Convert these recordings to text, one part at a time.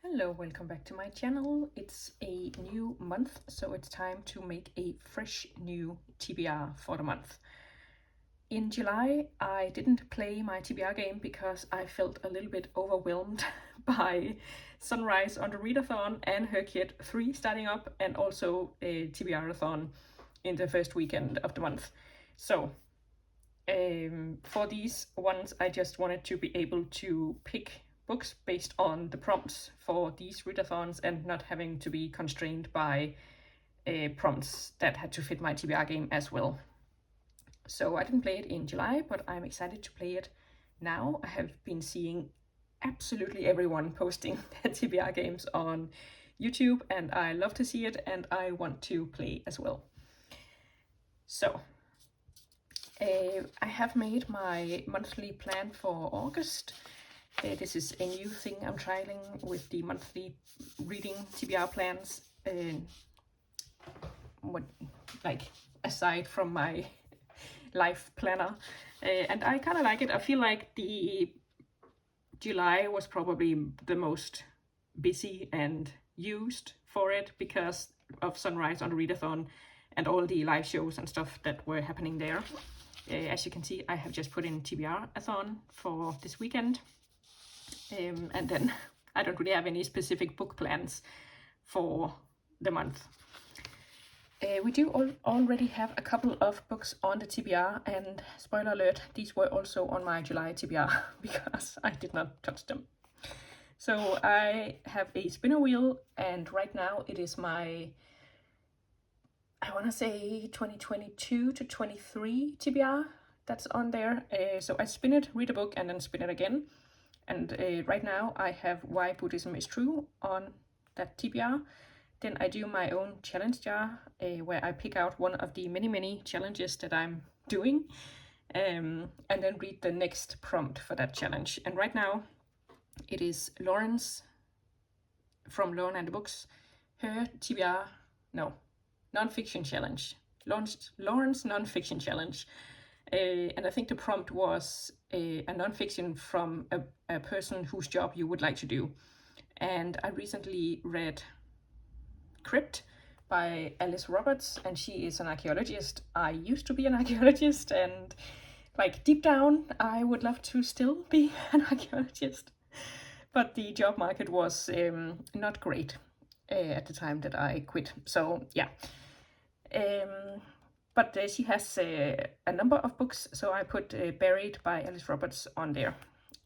Hello, welcome back to my channel. It's a new month, so it's time to make a fresh new TBR for the month. In July, I didn't play my TBR game because I felt a little bit overwhelmed by Sunrise on the Readathon and Her Kid 3 starting up, and also a TBR-a-thon in the first weekend of the month. So for these ones, I just wanted to be able to pick books based on the prompts for these readathons and not having to be constrained by prompts that had to fit my TBR game as well. So I didn't play it in July, but I'm excited to play it now. I have been seeing absolutely everyone posting their TBR games on YouTube, and I love to see it, and I want to play as well. So I have made my monthly plan for August. This is a new thing I'm trialing with the monthly reading TBR plans. Aside from my life planner, and I kind of like it. I feel like the July was probably the most busy and used for it because of Sunrise on the Readathon and all the live shows and stuff that were happening there. As you can see, I have just put in TBR-a-thon for this weekend. And then I don't really have any specific book plans for the month. We do already have a couple of books on the TBR, and spoiler alert, these were also on my July TBR because I did not touch them. So I have a spinner wheel, and right now it is my, I want to say 2022 to 23 TBR that's on there. So I spin it, read a book, and then spin it again. And right now I have Why Buddhism is True on that TBR. Then I do my own challenge jar where I pick out one of the many challenges that I'm doing, and then read the next prompt for that challenge. And right now it is Lawrence from Lauren and the Books, her TBR, no, non-fiction challenge. Lawrence non-fiction challenge. And I think the prompt was a non-fiction from a person whose job you would like to do. And I recently read Crypt by Alice Roberts, and she is an archaeologist. I used to be an archaeologist, and like deep down I would love to still be an archaeologist, but the job market was not great at the time that I quit. So yeah, but she has a number of books, so I put Buried by Alice Roberts on there.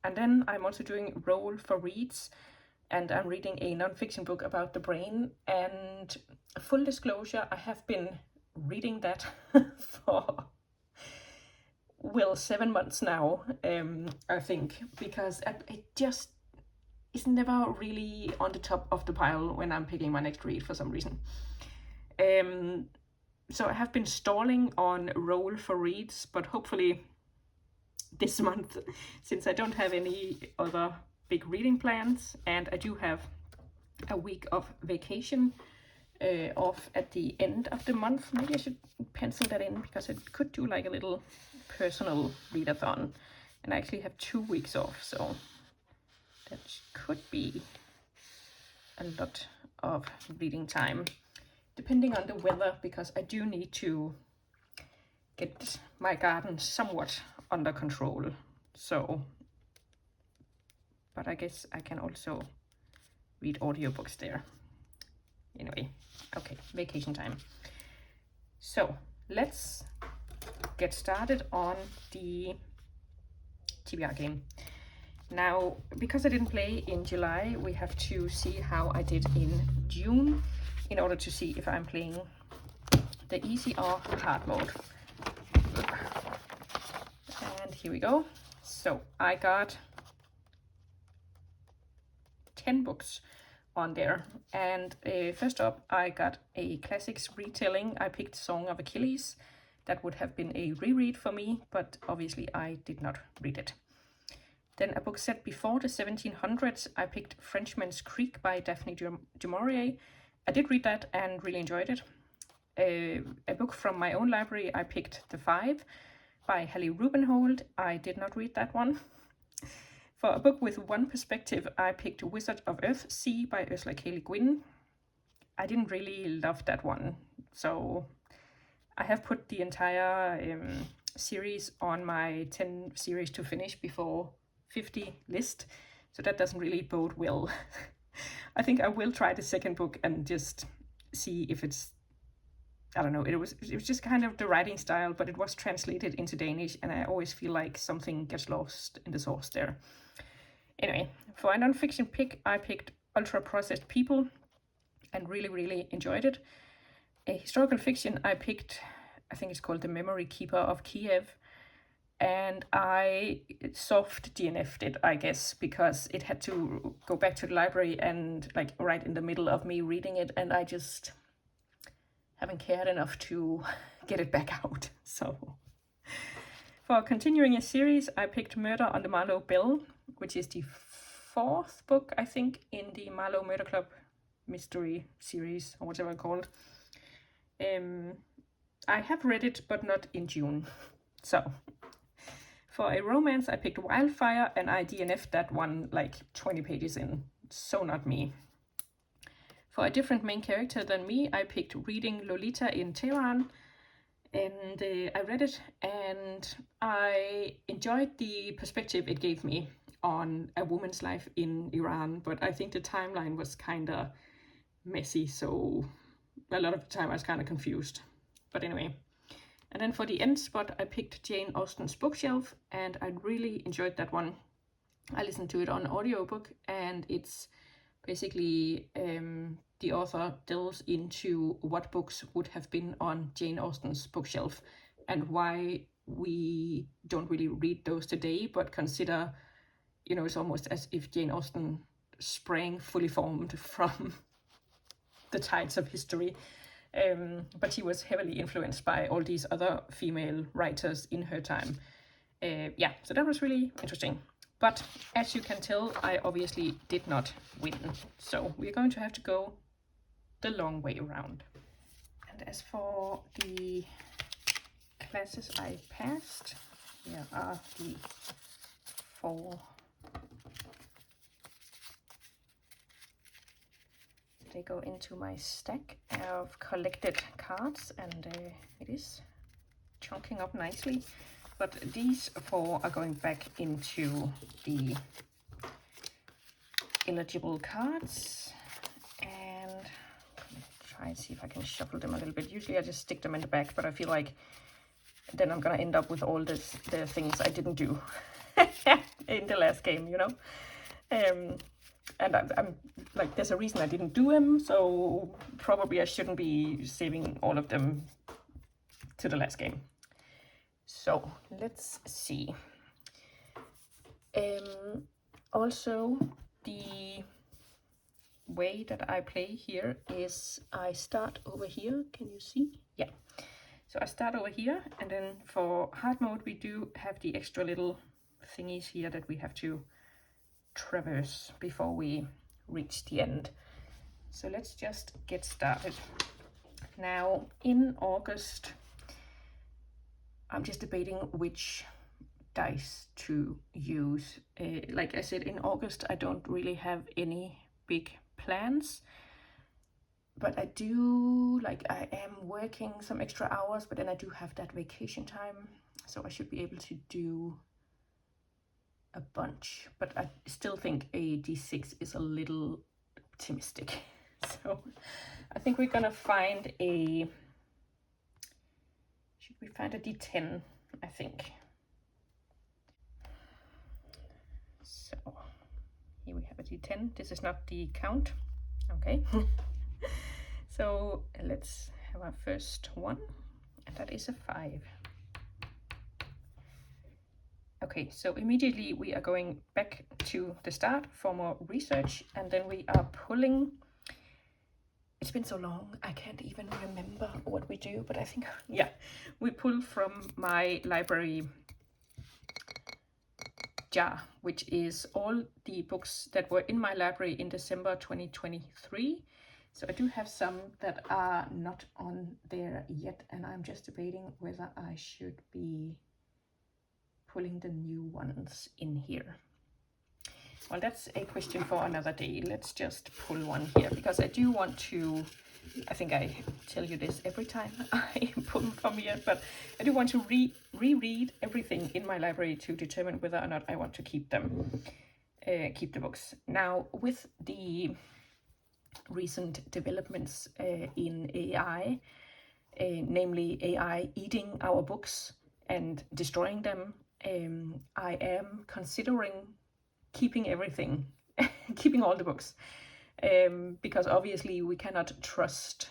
And then I'm also doing Roll for Reads, and I'm reading a non-fiction book about the brain. And full disclosure, I have been reading that for, well, 7 months now, I think, because it just is never really on the top of the pile when I'm picking my next read for some reason. So I have been stalling on Roll for Reads, but hopefully this month, since I don't have any other big reading plans, and I do have a week of vacation off at the end of the month, maybe I should pencil that in because I could do like a little personal readathon, and I actually have 2 weeks off, so that could be a lot of reading time, depending on the weather, because I do need to get my garden somewhat under control. So, but I guess I can also read audiobooks there. Anyway, okay, vacation time. So let's get started on the TBR game. Now, because I didn't play in July, we have to see how I did in June in order to see if I'm playing the easy or hard mode. And here we go. So I got 10 books on there, and first up I got a classics retelling. I picked Song of Achilles. That would have been a reread for me, but obviously I did not read it. Then a book set before the 1700s, I picked Frenchman's Creek by Daphne du Maurier. I did read that and really enjoyed it. A book from my own library, I picked The Five by Hallie Rubenhold. I did not read that one. For a book with one perspective, I picked Wizard of Earthsea by Ursula K. Le Guin. I didn't really love that one, so I have put the entire series on my 10 series to finish before 50 list, so that doesn't really bode well. I think I will try the second book and just see if it's, I don't know, it was just kind of the writing style, but it was translated into Danish, and I always feel like something gets lost in the source there. Anyway, for a non-fiction pick, I picked Ultra Processed People and really enjoyed it. A historical fiction, I picked, I think it's called The Memory Keeper of Kiev, and I soft DNF'd it, I guess, because it had to go back to the library and like right in the middle of me reading it, and I just haven't cared enough to get it back out. So for continuing a series, I picked Murder on the Marlowe Bell, which is the 4th book, I think, in the Marlowe Murder Club mystery series, or whatever it's called. I have read it, but not in June. So for a romance, I picked Wildfire, and I DNF'd that one like 20 pages in, so not me. For a different main character than me, I picked Reading Lolita in Tehran, and I read it, and I enjoyed the perspective it gave me on a woman's life in Iran, but I think the timeline was kind of messy, so a lot of the time I was kind of confused. But anyway, and then for the end spot, I picked Jane Austen's Bookshelf, and I really enjoyed that one. I listened to it on audiobook, and it's basically the author delves into what books would have been on Jane Austen's bookshelf and why we don't really read those today, but consider, you know, it's almost as if Jane Austen sprang fully formed from the tides of history. But she was heavily influenced by all these other female writers in her time. Yeah, so that was really interesting. But as you can tell, I obviously did not win. So we're going to have to go the long way around. And as for the classes I passed, here are the 4. They go into my stack of collected cards, and it is chunking up nicely. But these 4 are going back into the eligible cards, and try and see if I can shuffle them a little bit. Usually I just stick them in the back, but I feel like then I'm gonna end up with all the things I didn't do in the last game, you know. And I'm like, there's a reason I didn't do them, so probably I shouldn't be saving all of them to the last game. So let's see. Also, the way that I play here is I start over here. Can you see? Yeah. So I start over here, and then for hard mode, we do have the extra little thingies here that we have to traverse before we reach the end. So let's just get started. Now, in August, I'm just debating which dice to use. Like I said, in August, I don't really have any big plans, but I do, like, I am working some extra hours, but then I do have that vacation time, so I should be able to do a bunch, but I still think a d6 is a little optimistic. So I think we're gonna find a, should we find a d10, I think. So here we have a d10. This is not the count. Okay. So let's have our first one, and that is a 5. Okay, so immediately we are going back to the start for more research, and then we are pulling. It's been so long, I can't even remember what we do, but I think, yeah, we pull from my library jar, which is all the books that were in my library in December 2023. So I do have some that are not on there yet, and I'm just debating whether I should be pulling the new ones in here. Well, that's a question for another day. Let's just pull one here, because I do want to, I think I tell you this every time I pull from here, but I do want to reread everything in my library to determine whether or not I want to keep them, keep the books. Now, with the recent developments in AI, namely AI eating our books and destroying them, I am considering keeping everything, keeping all the books, because obviously we cannot trust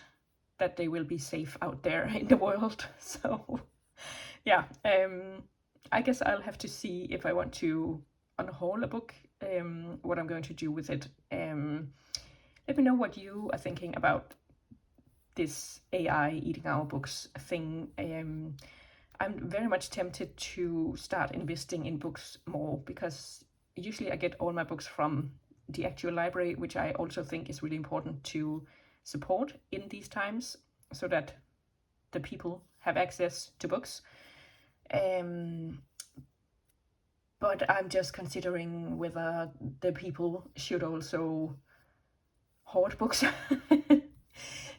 that they will be safe out there in the world. So yeah, I guess I'll have to see if I want to unhaul a book, what I'm going to do with it. Let me know what you are thinking about this AI eating our books thing. I'm very much tempted to start investing in books more, because usually I get all my books from the actual library, which I also think is really important to support in these times, so that the people have access to books. But I'm just considering whether the people should also hoard books.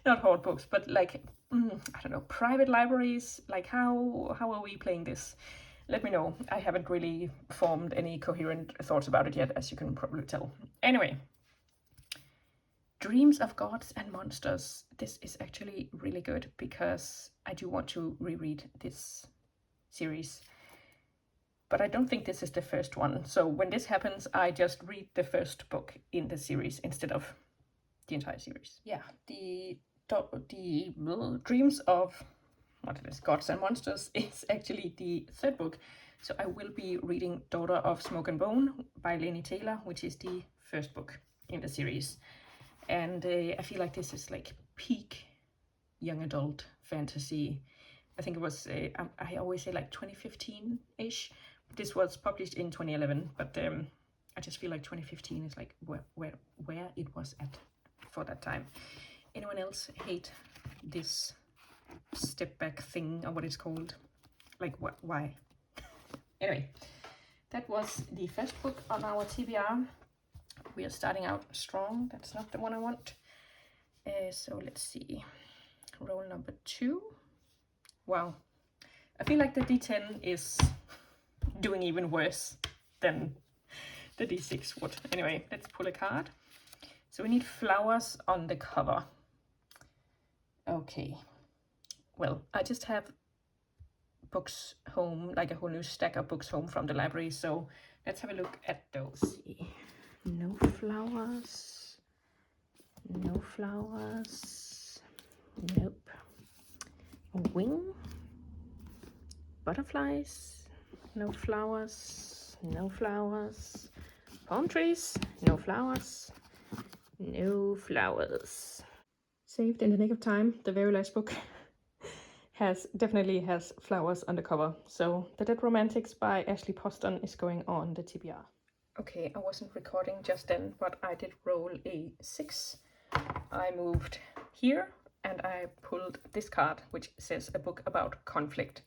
Not hoard books, but like, I don't know, private libraries. Like, how are we playing this? Let me know. I haven't really formed any coherent thoughts about it yet, as you can probably tell. Anyway, Dreams of Gods and Monsters. This is actually really good, because I do want to reread this series. But I don't think this is the first one. So when this happens, I just read the first book in the series instead of the entire series. Yeah, the Dreams of Gods and Monsters is actually the third book. So I will be reading Daughter of Smoke and Bone by Laini Taylor, which is the first book in the series. And I feel like this is like peak young adult fantasy. I think it was, I always say like 2015-ish. This was published in 2011, but I just feel like 2015 is like where it was at for that time. Anyone else hate this step back thing, or what it's called? Like, why? Anyway, that was the first book on our TBR. We are starting out strong. That's not the one I want. So let's see. Roll number 2. Wow. I feel like the D10 is doing even worse than the D6 would. Anyway, let's pull a card. So we need flowers on the cover. Okay. Well, I just have books home, like a whole new stack of books home from the library. So let's have a look at those. No flowers. No flowers. Nope. A wing. Butterflies. No flowers. No flowers. Palm trees. No flowers. No flowers. Saved in the nick of time. The very last book definitely has flowers on the cover. So The Dead Romantics by Ashley Poston is going on the TBR. Okay, I wasn't recording just then, but I did roll a 6. I moved here and I pulled this card, which says a book about conflict.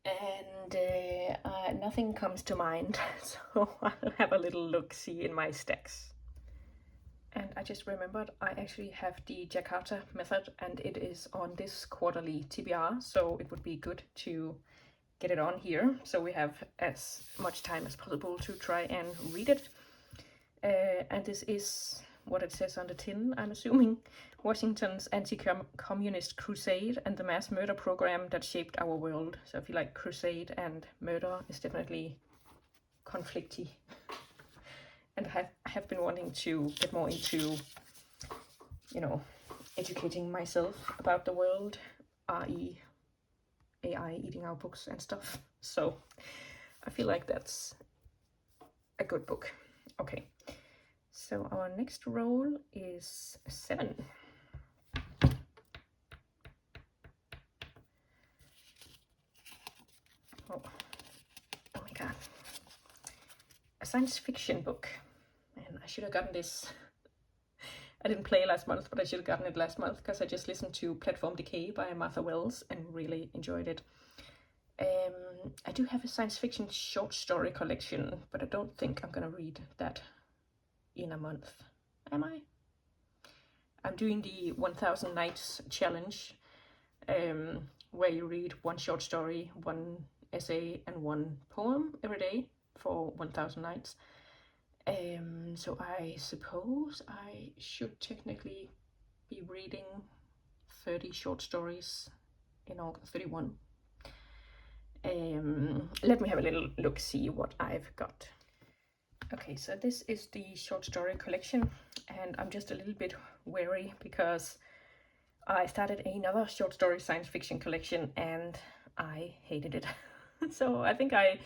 And nothing comes to mind, so I'll have a little look-see in my stacks. And I just remembered I actually have the Jakarta method, and it is on this quarterly TBR, so it would be good to get it on here, so we have as much time as possible to try and read it. And this is what it says on the tin, I'm assuming. Washington's anti-communist crusade and the mass murder program that shaped our world. So I feel like crusade and murder is definitely conflicty. And I have been wanting to get more into, you know, educating myself about the world, i.e. AI eating our books and stuff. So I feel like that's a good book. Okay, so our next roll is 7. Oh my god. A science fiction book. And I should have gotten this. I didn't play last month, but I should have gotten it last month, because I just listened to Platform Decay by Martha Wells and really enjoyed it. I do have a science fiction short story collection, but I don't think I'm gonna read that in a month, am I? I'm doing the 1000 Nights challenge, where you read one short story, one essay, and one poem every day for 1000 nights. So I suppose I should technically be reading 30 short stories in August, 31. Let me have a little look, see what I've got. Okay, so this is the short story collection, and I'm just a little bit wary because I started another short story science fiction collection and I hated it. So I think I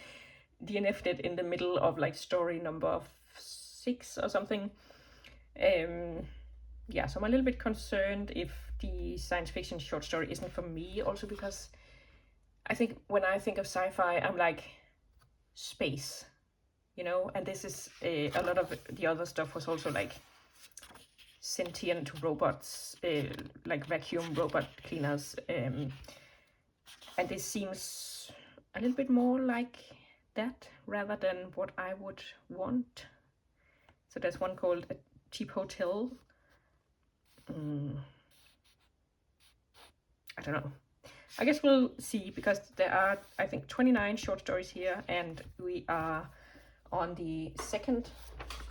DNF'd it in the middle of like story number 6 or something. Yeah, so I'm a little bit concerned if the science fiction short story isn't for me, also because I think when I think of sci-fi, I'm like space, you know, and this is a lot of the other stuff was also like sentient robots, like vacuum robot cleaners, and this seems a little bit more like that rather than what I would want. So there's one called A Cheap Hotel. I don't know. I guess we'll see, because there are, I think, 29 short stories here, and we are on the 2nd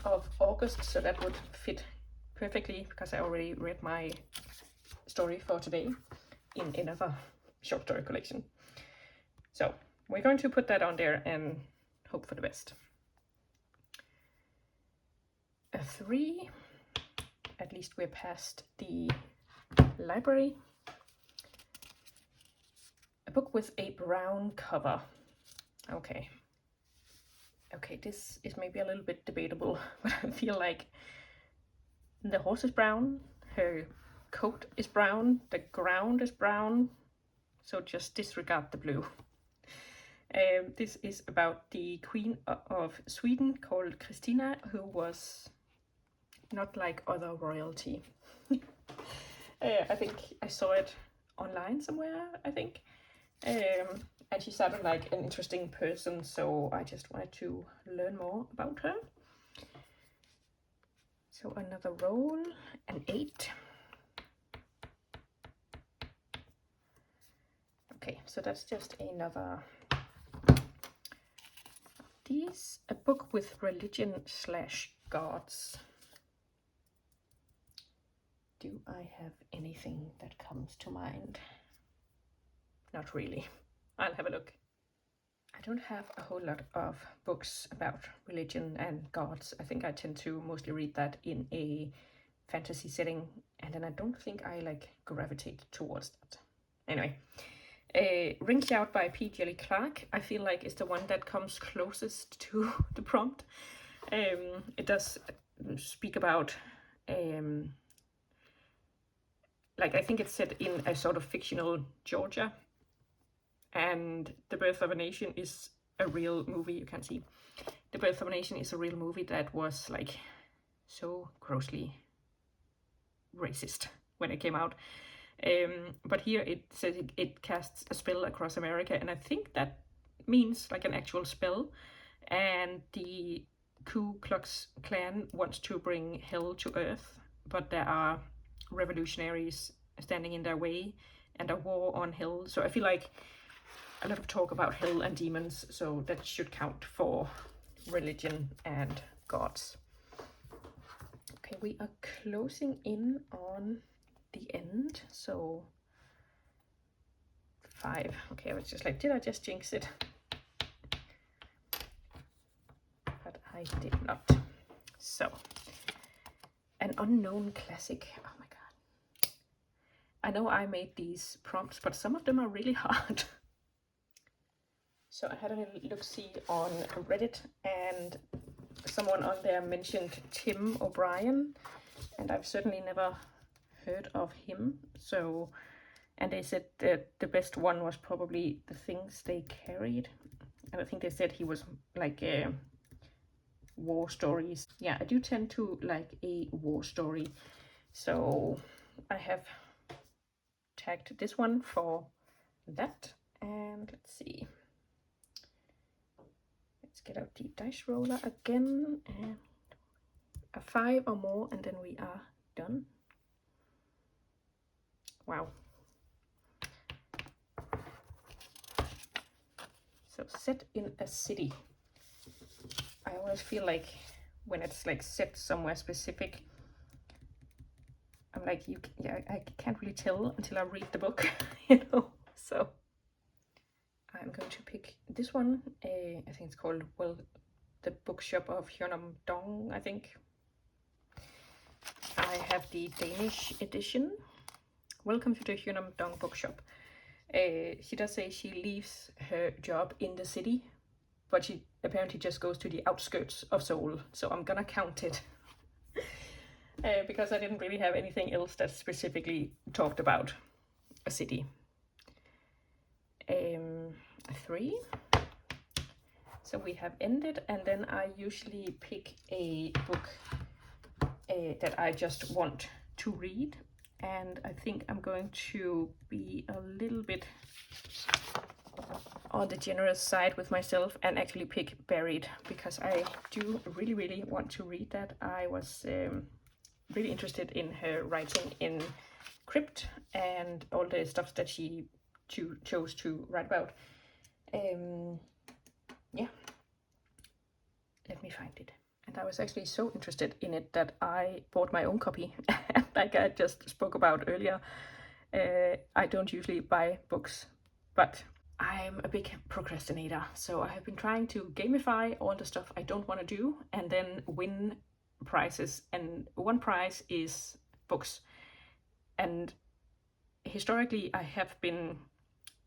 of August, so that would fit perfectly because I already read my story for today in another short story collection. So we're going to put that on there and hope for the best. A 3, at least we're past the library. A book with a brown cover. Okay, this is maybe a little bit debatable, but I feel like the horse is brown, her coat is brown, the ground is brown, so just disregard the blue. This is about the Queen of Sweden called Christina, who was not like other royalty. I think I saw it online somewhere, I think. And she sounded like an interesting person, so I just wanted to learn more about her. So another roll, an 8. Okay, so that's just another. A book with religion/gods. Do I have anything that comes to mind? Not really. I'll have a look. I don't have a whole lot of books about religion and gods. I think I tend to mostly read that in a fantasy setting, and then I don't think I like gravitate towards that. Anyway, Ring Shout by P. Jelly Clark, I feel like is the one that comes closest to the prompt. It does speak about, like, I think it's set in a sort of fictional Georgia, and The Birth of a Nation is a real movie. You can see The Birth of a Nation is a real movie that was like so grossly racist when it came out. But here it says it casts a spell across America, and I think that means like an actual spell, and the Ku Klux Klan wants to bring hell to earth, but there are revolutionaries standing in their way and a war on hell. So I feel like a lot of talk about hell and demons, so that should count for religion and gods. Okay, we are closing in on the end, so 5. Okay, I was just like, did I just jinx it? But I did not. So, an unknown classic. Oh my god. I know I made these prompts, but some of them are really hard. So I had a little look-see on Reddit, and someone on there mentioned Tim O'Brien, and I've certainly never heard of him. So, and they said that the best one was probably The Things They Carried, and I think they said he was like war stories. Yeah, I do tend to like a war story, so I have tagged this one for that. And let's see. Let's get out the dice roller again. And a 5 or more, and then we are done. Wow. So set in a city. I always feel like when it's like set somewhere specific, I'm like, I can't really tell until I read the book, you know. So I'm going to pick this one. I think it's called, well, the bookshop of Hyunam Dong, I think. I have the Danish edition. Welcome to the Hyunam Dong bookshop. She does say she leaves her job in the city, but she apparently just goes to the outskirts of Seoul. So I'm gonna count it. Because I didn't really have anything else that specifically talked about a city. 3. So we have ended, and then I usually pick a book that I just want to read. And I think I'm going to be a little bit on the generous side with myself and actually pick Buried, because I do really, really want to read that. I was really interested in her writing in Crypt and all the stuff that she chose to write about. Yeah, let me find it. And I was actually so interested in it that I bought my own copy. Like I just spoke about earlier, I don't usually buy books, but I'm a big procrastinator. So I have been trying to gamify all the stuff I don't want to do and then win prizes. And one prize is books. And historically, I have been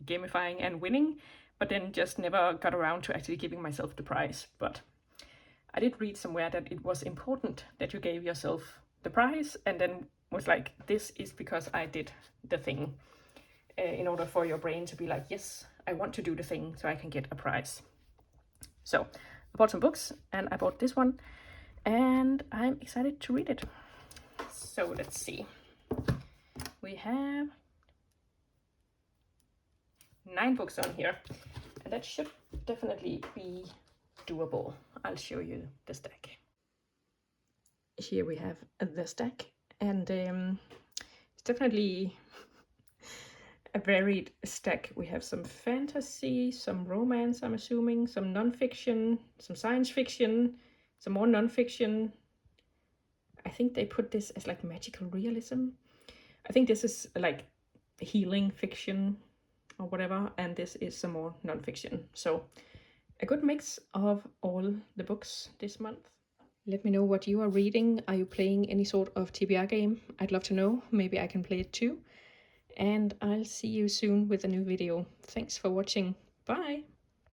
gamifying and winning, but then just never got around to actually giving myself the prize. But I did read somewhere that it was important that you gave yourself the prize, and then was like, this is because I did the thing, in order for your brain to be like, yes, I want to do the thing so I can get a prize. So I bought some books, and I bought this one, and I'm excited to read it. So let's see. We have 9 books on here, and that should definitely be doable. I'll show you the stack. Here we have the stack, and it's definitely a varied stack. We have some fantasy, some romance, I'm assuming, some non-fiction, some science fiction, some more non-fiction. I think they put this as like magical realism. I think this is like healing fiction or whatever, and this is some more non-fiction. So a good mix of all the books this month. Let me know what you are reading. Are you playing any sort of TBR game? I'd love to know. Maybe I can play it too. And I'll see you soon with a new video. Thanks for watching. Bye!